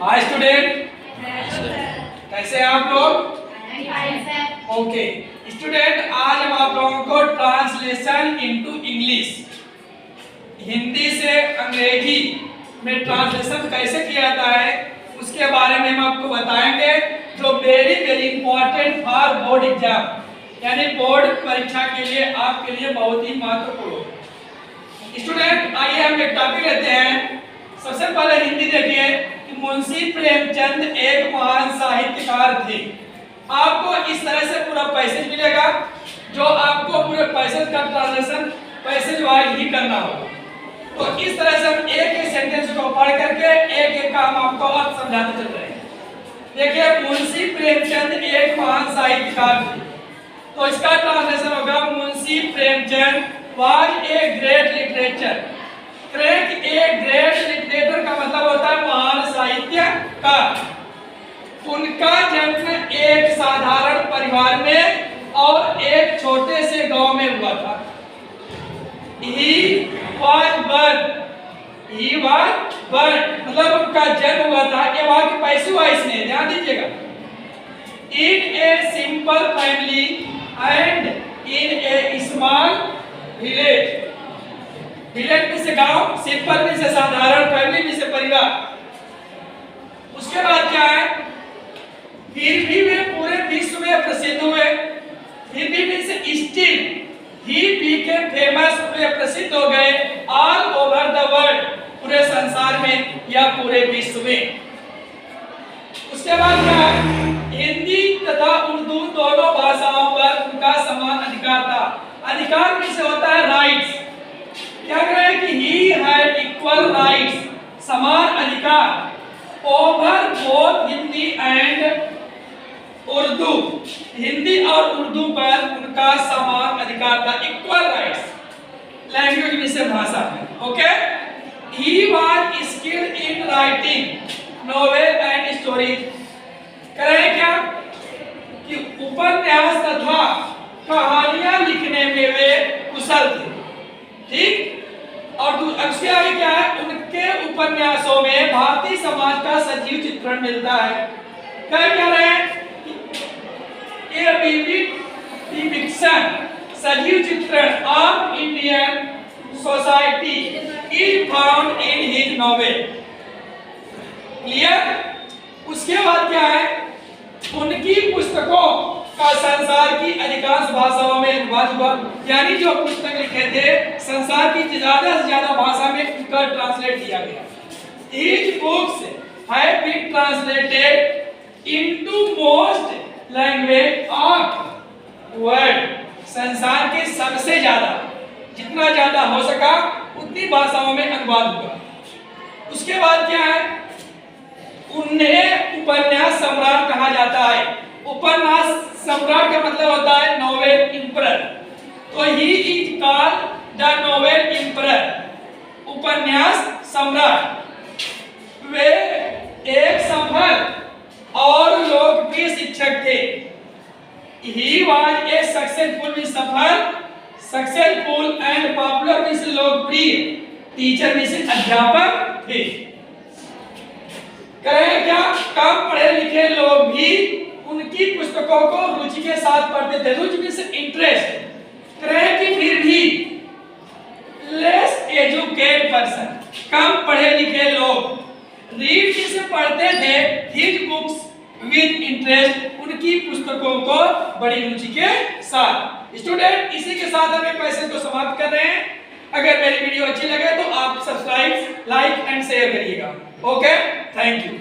Hi student, कैसे हैं आप लोग? ओके स्टूडेंट, आज हम आप लोगों को ट्रांसलेशन इनटू इंग्लिश, हिंदी से अंग्रेजी में ट्रांसलेशन कैसे किया जाता है उसके बारे में हम आपको बताएंगे, जो very very important for board exam, यानी बोर्ड परीक्षा के लिए आपके लिए बहुत ही महत्वपूर्ण। स्टूडेंट आइए हम एक टॉपिक लेते हैं। सबसे पहले हिंदी देखिए कि मुंशी प्रेमचंद एक महान साहित्यकार थे। आपको इस तरह से पूरा पैसेज मिलेगा, जो आपको पूरे पैसेज का ट्रांसलेशन पैसेज वाइज ही करना होगा। तो इस तरह से हम एक एक सेंटेंस को पढ़ करके एक एक का हम आपको और समझाते चल रहे हैं। देखिए, मुंशी प्रेमचंद एक महान साहित्यकार थे, तो इसका ट्रांसलेशन होगा Munshi Premchand was a great literature। Great literature का मतलब होता है महान साहित्यकार। उनका जन्म एक साधारण परिवार में और एक छोटे से गांव में हुआ था। He was born मतलब उनका जन्म हुआ था। ये वहां की पैसे वाइस ने ध्यान दीजिएगा। In a simple family and in a small village में से गांव, सिंपल में से साधारण, फैमिली में से परिवार। उसके बाद क्या है, फिर भी वे पूरे विश्व में प्रसिद्ध हुए। फिर भी में से स्टिल ही बिकेम फेमस, वे प्रसिद्ध हो गए ऑल ओवर द वर्ल्ड, पूरे संसार में या पूरे विश्व में। उसके बाद क्या है, हिंदी तथा उर्दू दोनों भाषाओं पर उनका समान अधिकार था। अधिकार में से होता है राइट्स। क्या कह रहे हैं कि ही हैड इक्वल राइट्स, समान अधिकार over both Hindi and Urdu, Hindi और उर्दू पर उनका समान अधिकार था, इक्वल राइट्स लैंग्वेज में से भाषा में। Okay, he was skilled in writing novel and stories. कह रहे हैं क्या कि उपन्यास तथा कहानियां लिखने में वे कुशल थे। ठीक, और उसके आगे क्या है, उनके उपन्यासों में भारतीय समाज का सजीव चित्रण मिलता है। क्या कह रहे हैं, ए विविड डिपिक्शन, सजीव चित्रण of Indian society is found in his novel. Clear? उसके बाद क्या है, उनकी पुस्तकों का संसार की अधिकांश भाषाओं में अनुवाद हुआ, यानी जो पुस्तक लिखे थे संसार की ज्यादा से ज्यादा भाषा में उनका ट्रांसलेट किया गया। Each books have been translated into most language of world। संसार के सबसे ज्यादा, जितना ज्यादा हो सका उतनी भाषाओं में अनुवाद हुआ। उसके बाद क्या है, उन्हें उपन्यास सम्राट कहा जाता है। उपन्यास सम्राट का मतलब होता है नोवेल एम्परर, तो he is called the novel emperor, उपन्यास सम्राट। वे एक सफल और लोकप्रिय शिक्षक थे। He was a successful and popular means लोकप्रिय टीचर मींस अध्यापक थे। कहें क्या, कम पढ़े लिखे लोग भी उनकी पुस्तकों को रुचि के साथ पढ़ते थे। रुचि मींस इंटरेस्ट। कहें कि फिर भी लेस एजुकेटेड पर्सन, कम पढ़े लिखे लोग रीड से पढ़ते थे हिज बुक्स विद इंटरेस्ट, उनकी पुस्तकों को बड़ी रुचि के साथ। स्टूडेंट, इसी के साथ हम एक पैसेज को समाप्त कर रहे हैं। अगर मेरी वीडियो अच्छी लगे तो आप सब्सक्राइब, लाइक एंड शेयर करिएगा। Okay, thank you.